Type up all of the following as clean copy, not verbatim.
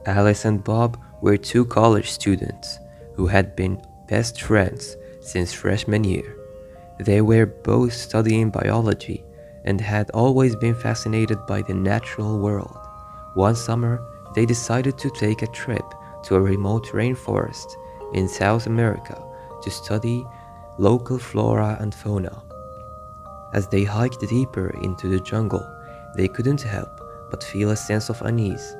Alice and Bob were two college students who had been best friends since freshman year. They were both studying biology and had always been fascinated by the natural world. One summer, they decided to take a trip to a remote rainforest in South America to study local flora and fauna. As they hiked deeper into the jungle, they couldn't help but feel a sense of unease.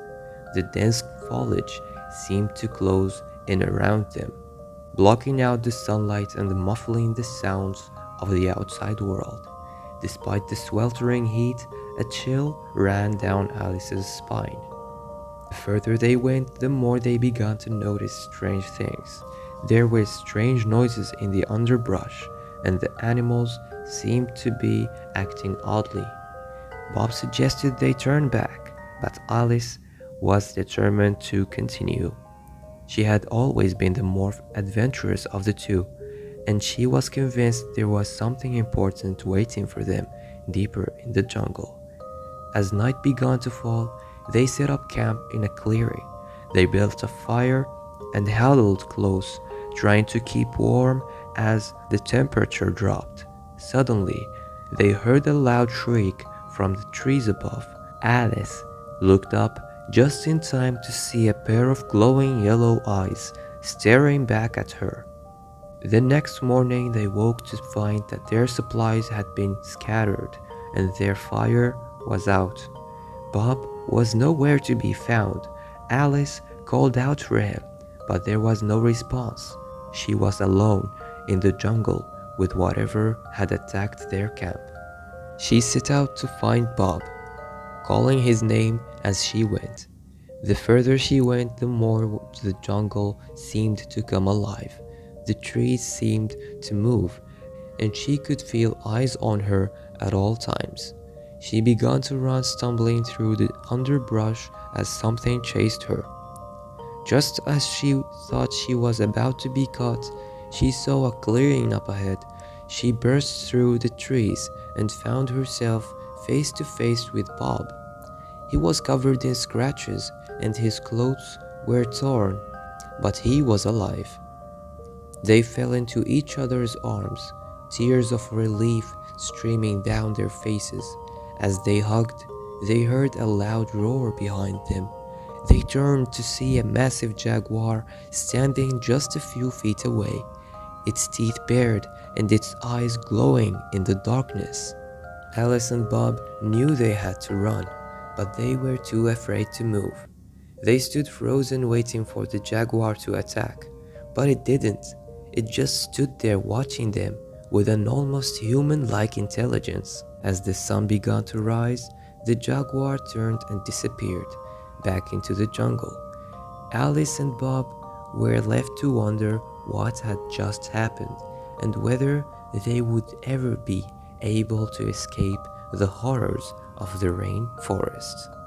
The dense foliage seemed to close in around them, blocking out the sunlight and muffling the sounds of the outside world. Despite the sweltering heat, a chill ran down Alice's spine. The further they went, the more they began to notice strange things. There were strange noises in the underbrush, and the animals seemed to be acting oddly. Bob suggested they turn back, but Alice was determined to continue. She had always been the more adventurous of the two, and she was convinced there was something important waiting for them deeper in the jungle. As night began to fall, they set up camp in a clearing. They built a fire and huddled close, trying to keep warm as the temperature dropped. Suddenly, they heard a loud shriek from the trees above. Alice looked up just in time to see a pair of glowing yellow eyes staring back at her. The next morning, they woke to find that their supplies had been scattered and their fire was out. Bob was nowhere to be found. Alice called out for him, but there was no response. She was alone in the jungle with whatever had attacked their camp. She set out to find Bob, calling his name as she went. The further she went, the more the jungle seemed to come alive. The trees seemed to move, and she could feel eyes on her at all times. She began to run, stumbling through the underbrush as something chased her. Just as she thought she was about to be caught, she saw a clearing up ahead. She burst through the trees and found herself face to face with Bob. He was covered in scratches and his clothes were torn, but he was alive. They fell into each other's arms, tears of relief streaming down their faces. As they hugged, they heard a loud roar behind them. They turned to see a massive jaguar standing just a few feet away, its teeth bared and its eyes glowing in the darkness. Alice and Bob knew they had to run, but they were too afraid to move. They stood frozen waiting for the jaguar to attack, but it didn't. It just stood there watching them with an almost human-like intelligence. As the sun began to rise, the jaguar turned and disappeared back into the jungle. Alice and Bob were left to wonder what had just happened and whether they would ever be able to escape the horrors of the rainforest.